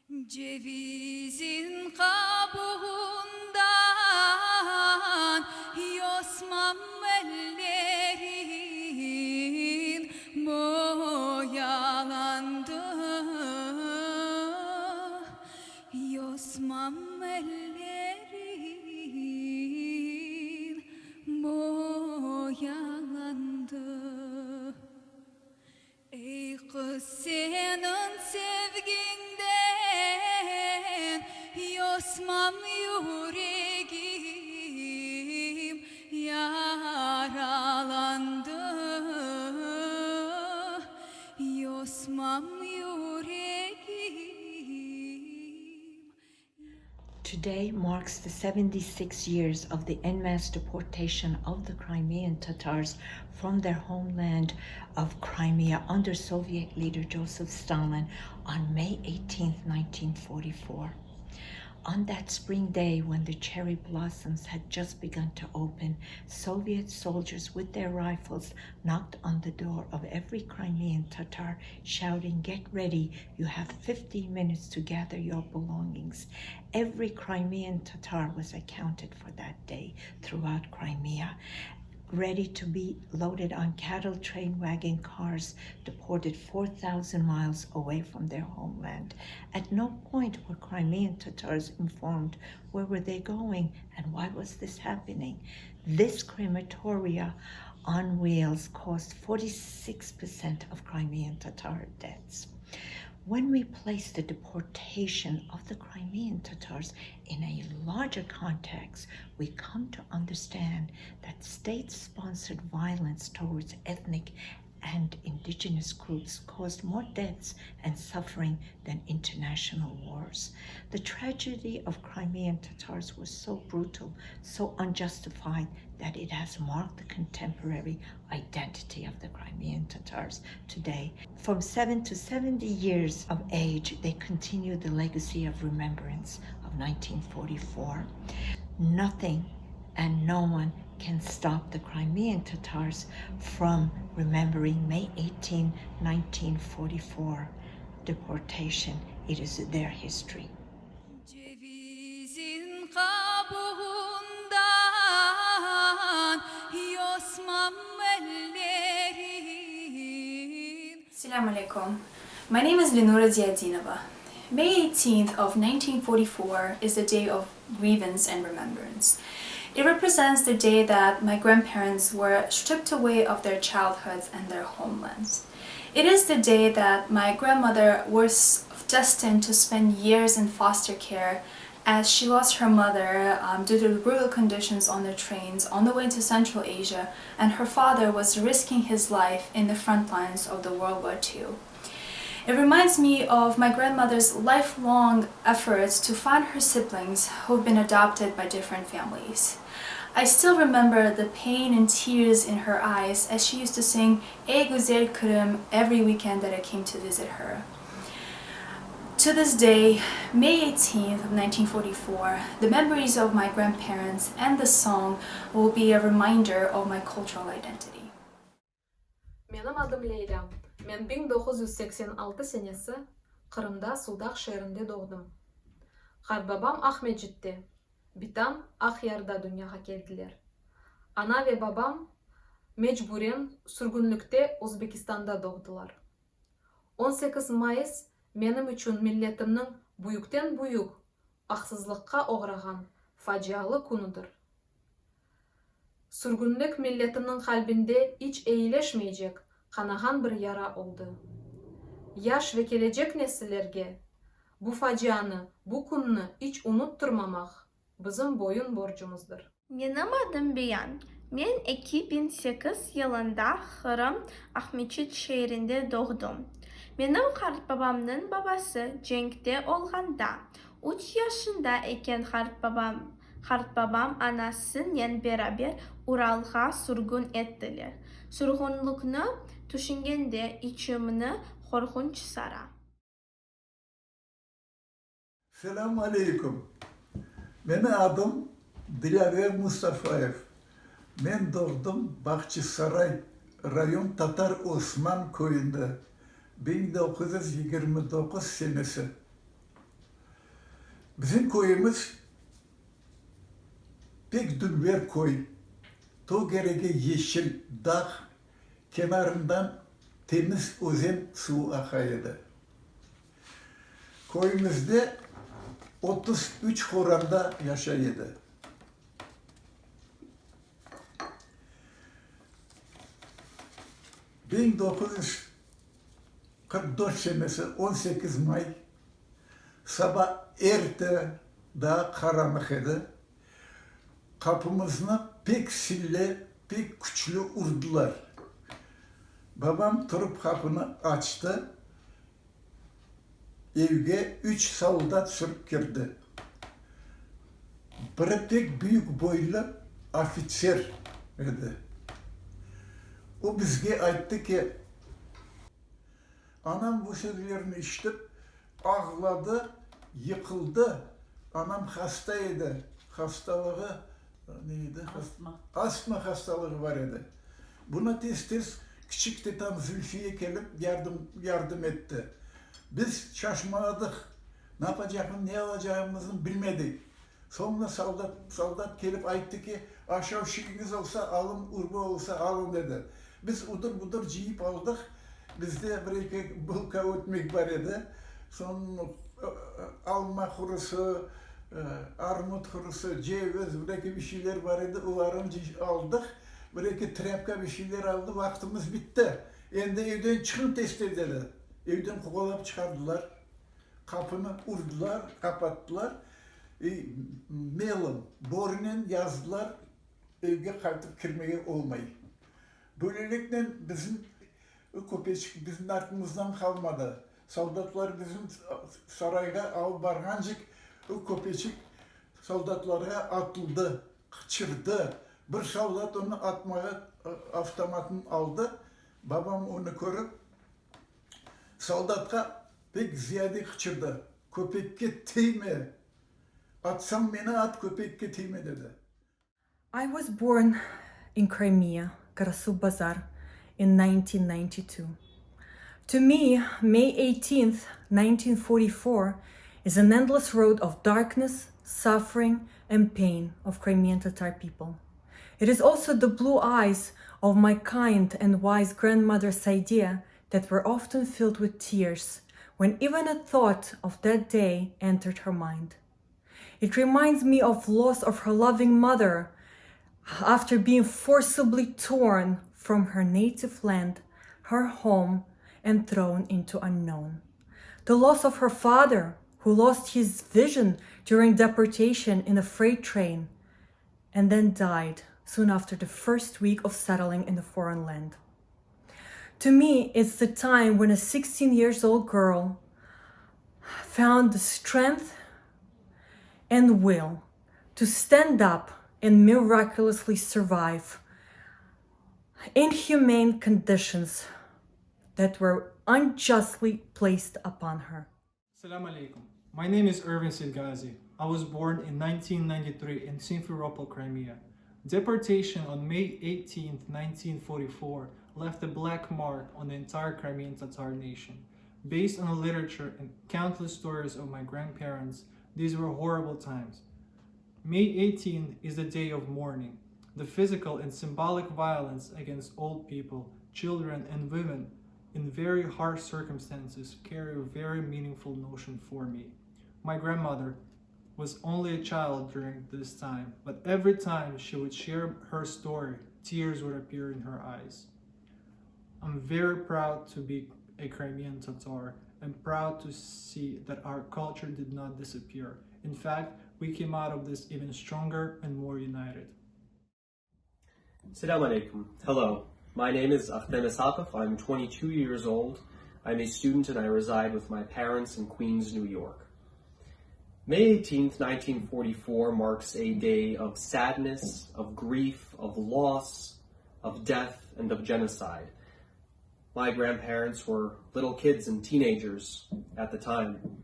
Cevizin kabuğundan Yosmam ellerin boyalandı. Yosmam ellerin boyalandı. Ey kız senin sevginden Yosmam yüreğim yaralandı. Yosmam yüreğim. Today marks the 76 years of the en masse deportation of the Crimean Tatars from their homeland of Crimea under Soviet leader Joseph Stalin on May 18, 1944. On that spring day when the cherry blossoms had just begun to open, Soviet soldiers with their rifles knocked on the door of every Crimean Tatar, shouting, "Get ready, you have 15 minutes to gather your belongings." Every Crimean Tatar was accounted for that day throughout Crimea, ready to be loaded on cattle train wagon cars deported 4,000 miles away from their homeland. At no point were Crimean Tatars informed where were they going and why was this happening. This crematoria on wheels caused 46% of Crimean Tatar deaths. When we place the deportation of the Crimean Tatars in a larger context, we come to understand that state-sponsored violence towards ethnic and indigenous groups caused more deaths and suffering than international wars. The tragedy of Crimean Tatars was so brutal, so unjustified, that it has marked the contemporary identity of the Crimean Tatars today. From 7 to 70 years of age, they continue the legacy of remembrance of 1944. Nothing and no one can stop the Crimean Tatars from remembering May 18, 1944 deportation. It is their history. Cevizin kabuğundan Yosmam ellerin. Assalamu alaikum. My name is Linura Ziadinova. May 18th of 1944 is the day of grievance and remembrance. It represents the day that my grandparents were stripped away of their childhoods and their homelands. It is the day that my grandmother was destined to spend years in foster care as she lost her mother due to the brutal conditions on the trains on the way to Central Asia, and her father was risking his life in the front lines of the World War II. It reminds me of my grandmother's lifelong efforts to find her siblings who've been adopted by different families. I still remember the pain and tears in her eyes as she used to sing "Ey Güzel Kırım" every weekend that I came to visit her. To this day, May 18th of 1944, the memories of my grandparents and the song will be a reminder of my cultural identity. Benim adım Leyla. Men 1986 senesi Kırım'da Sudak şehrinde doğdum. Karbabam Ahmetçik'ti. Bitam Ahyar'da dünyaya geldiler. Ana ve babam mecburen sürgünlükte Özbekistan'da doğdular. 18 Mayıs benim için milletimnin büyükten büyük haksızlıkka uğragan facialı günüdür. Sürgünlük milletinin kalbinde hiç eğileşmeyecek kanagan bir yara oldu. Yaş ve gelecek nesillerge bu facianı, bu gününü hiç unutturmamak bizim boyun borcumuzdur. Benim adım Biyan. Ben 2008 yılında Kırım Ahmetçik şehrinde doğdum. Benim babamın babası Cenk'te olganda 3 yaşında iken babam anasıyla beraber Ural'a sürgün ettiler. Sürgünlükünü düşüngende içimini korkunç sarar. Selamun Aleyküm. Benim adım Dilaver Mustafaev. Ben doğdum Bahçesaray, rayon Tatar Osman köyünde 1929 senesi. Bizim koyumuz pek dülber koy. To gereke yeşil dağ kenarından temiz özen su akaydı. Koyumuzda 33 horanda yaşaydı. ...1944 senesi 18 May sabah erte daha karanlık idi. Kapımızına pek sille, pek güçlü vurdular. Babam turup kapını açtı. Evge 3 soldat sürüp girdi. Biri pek büyük boylu officer idi. O bizge aytdı ki, anam bu sözlerini işitip ağladı, yıkıldı. Anam hastaydı. Hastalığı neydi? Asma hastalığı var idi. Buna tez küçük tetam Zülfiye gelip yardım etti. Biz şaşmadık. Ne yapacağımızı, ne alacağımızı bilmedik. Sonra soldat gelip ayttı ki, aşağı şıkkınız olsa alın, urba olsa alın dedi. Biz udur budur ciyip aldık. Bizde bir bulka ötmek var idi. Sonra alma kurusu, armut kurusu, ceviz, bir şeyler var idi. Onları aldık. Bir trapka bir şeyler aldı. Vaktimiz bitti. Endi evden çıkın test dedi. Evden kovalap çıkardılar. Kapını vurdular, kapattılar. Mailim, borinen yazdılar. Evge kaytıp kirmeye olmayı. Böylelikle bizim köpeçik bizim aklımızdan kalmadı. Soldatlar bizim sarayga al bargancık o köpeçik soldatlara atıldı, kaçırdı. Bir soldat onu atmaya avtomatını aldı. Babam onu görüp soldatka pek ziyade kaçırdı. Köpekke teyme. Atsam beni at, köpekke teyme dedi. I was born in Crimea, Karasu Bazar, in 1992. To me, May 18th, 1944 is an endless road of darkness, suffering, and pain of Crimean Tatar people. It is also the blue eyes of my kind and wise grandmother Saidia that were often filled with tears when even a thought of that day entered her mind. It reminds me of loss of her loving mother after being forcibly torn from her native land, her home, and thrown into unknown. The loss of her father, who lost his vision during deportation in a freight train, and then died soon after the first week of settling in a foreign land. To me, it's the time when a 16-year-old girl found the strength and will to stand up and miraculously survive inhumane conditions that were unjustly placed upon her. Assalamu alaikum. My name is Irvin Silgazi. I was born in 1993 in Simferopol, Crimea. Deportation on May 18, 1944 left a black mark on the entire Crimean Tatar nation. Based on the literature and countless stories of my grandparents, these were horrible times. May 18 is the day of mourning. The physical and symbolic violence against old people, children, and women in very harsh circumstances carry a very meaningful notion for me. My grandmother was only a child during this time, but every time she would share her story, tears would appear in her eyes. I'm very proud to be a Crimean Tatar and proud to see that our culture did not disappear. In fact, we came out of this even stronger and more united. Assalamu alaikum. Hello, my name is Ahmed Asafov. I'm 22 years old. I'm a student and I reside with my parents in Queens, New York. May 18th, 1944 marks a day of sadness, of grief, of loss, of death, and of genocide. My grandparents were little kids and teenagers at the time.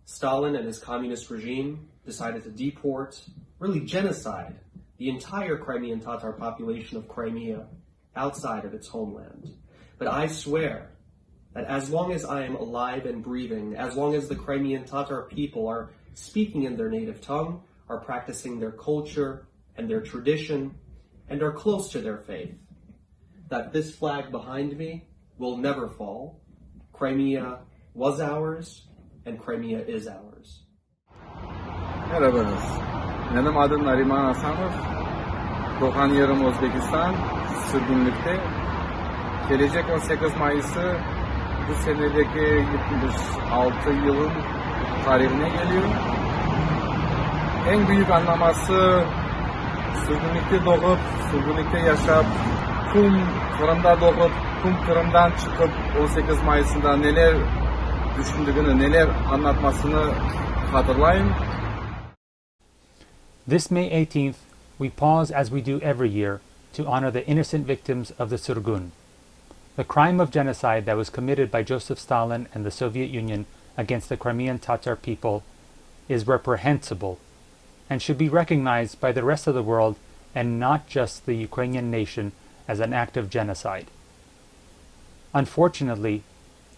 Stalin and his communist regime decided to deport, really genocide, the entire Crimean Tatar population of Crimea outside of its homeland. But I swear that as long as I am alive and breathing, as long as the Crimean Tatar people are speaking in their native tongue, are practicing their culture and their tradition, and are close to their faith. That this flag behind me will never fall. Crimea was ours, and Crimea is ours. Merhabanız. Benim adım Nariman Hasanov. Doğan yerim Özbekistan, sürgünlükte. Gelecek 18 Mayıs'ı bu senedeki 76 yılın tarihine geliyor. En büyük anlaması sürgünlükte doğup, sürgünlükte yaşayıp, Kırım'da doğup, Kırım'dan çıkıp 18 Mayıs'ında neler düşündüğünü, neler anlatmasını hatırlayın. This May 18th, we pause as we do every year to honor the innocent victims of the Surgun. The crime of genocide that was committed by Joseph Stalin and the Soviet Union against the Crimean Tatar people is reprehensible and should be recognized by the rest of the world and not just the Ukrainian nation as an act of genocide. Unfortunately,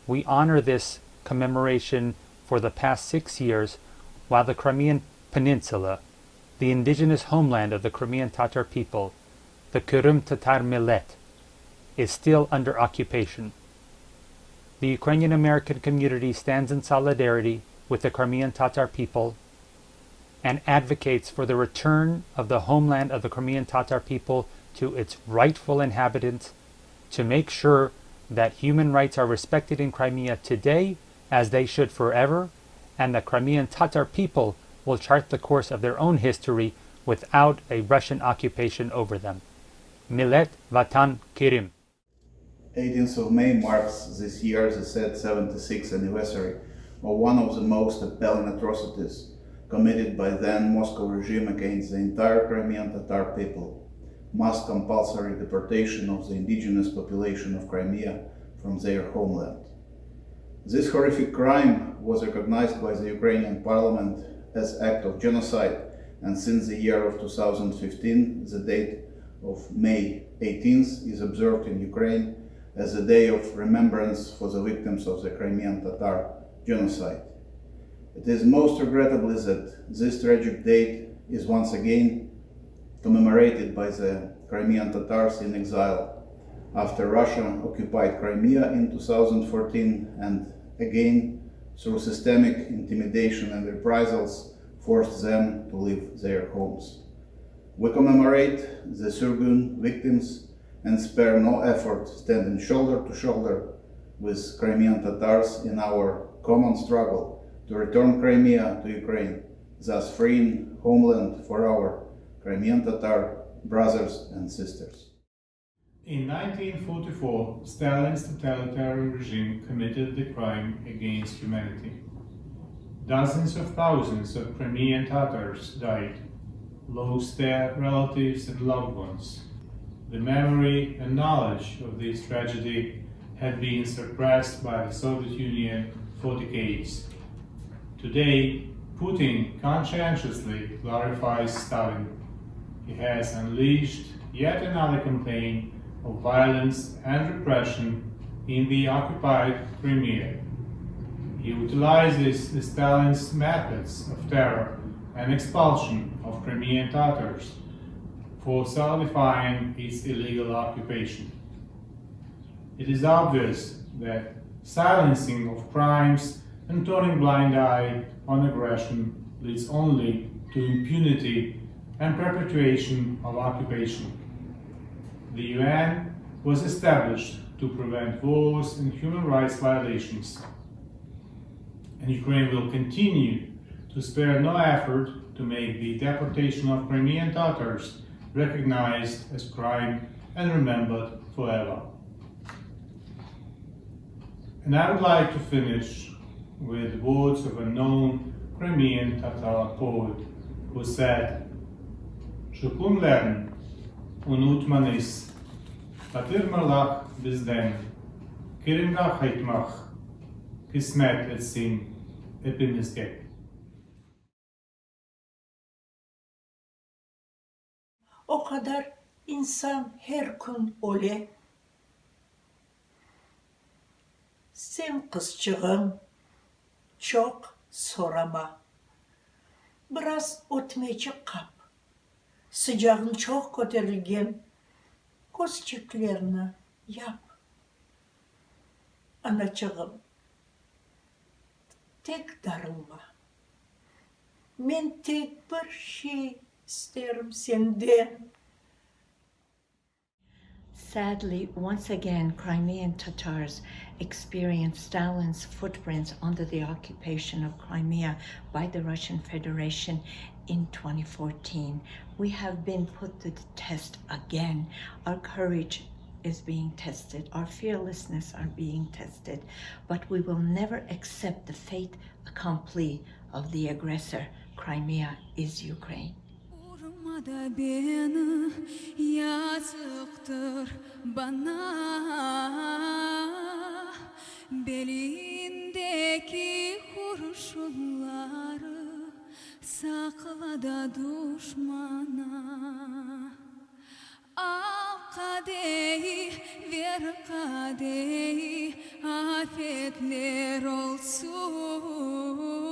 we honor this commemoration for the past 6 years while the Crimean Peninsula, the indigenous homeland of the Crimean Tatar people, the Crimean Tatar millet, is still under occupation. The Ukrainian American community stands in solidarity with the Crimean Tatar people and advocates for the return of the homeland of the Crimean Tatar people to its rightful inhabitants, to make sure that human rights are respected in Crimea today as they should forever, and the Crimean Tatar people will chart the course of their own history without a Russian occupation over them. Millet Vatan Kirim. 18th of May marks this year the sad 76th anniversary of one of the most appalling atrocities committed by then Moscow regime against the entire Crimean Tatar people, mass compulsory deportation of the indigenous population of Crimea from their homeland. This horrific crime was recognized by the Ukrainian parliament as act of genocide, and since the year of 2015, the date of May 18th is observed in Ukraine as a day of remembrance for the victims of the Crimean Tatar genocide. It is most regrettable that this tragic date is once again commemorated by the Crimean Tatars in exile after Russia occupied Crimea in 2014 and again through systemic intimidation and reprisals forced them to leave their homes. We commemorate the Surgun victims and spare no effort standing shoulder to shoulder with Crimean Tatars in our common struggle to return Crimea to Ukraine, thus freeing homeland for our Crimean Tatar brothers and sisters. In 1944, Stalin's totalitarian regime committed the crime against humanity. Dozens of thousands of Crimean Tatars died, lost their relatives and loved ones. The memory and knowledge of this tragedy had been suppressed by the Soviet Union for decades. Today, Putin conscientiously glorifies Stalin. He has unleashed yet another campaign of violence and repression in the occupied Crimea. He utilizes Stalin's methods of terror and expulsion of Crimean Tatars for solidifying its illegal occupation. It is obvious that silencing of crimes and turning blind eye on aggression leads only to impunity and perpetuation of occupation. The UN was established to prevent wars and human rights violations, and Ukraine will continue to spare no effort to make the deportation of Crimean Tatars recognized as crime and remembered forever. And I would like to finish with words of a known Crimean Tatar poet who said, "Şükürlerin unutmanız, katırmalar bizden, Kırım'a kaytmak, kısmet etsin hepimizge." O kadar insan her gün öle. Sen kızcığım çok sorama. biraz ötmeyecek kap. Sıcağın çok kötülgen göz çeklerini yap. Anacığım, tek darılma. Men tek bir şey isterim senden. Sadly, once again, Crimean Tatars experienced Stalin's footprints under the occupation of Crimea by the Russian Federation in 2014. We have been put to the test again. Our courage is being tested, our fearlessness are being tested, but we will never accept the fait accompli of the aggressor. Crimea is Ukraine. Vurma da beni, yazıktır bana. Belindeki kurşunları sakla da düşmana. Al kadehi, ver kadehi, afetler olsun.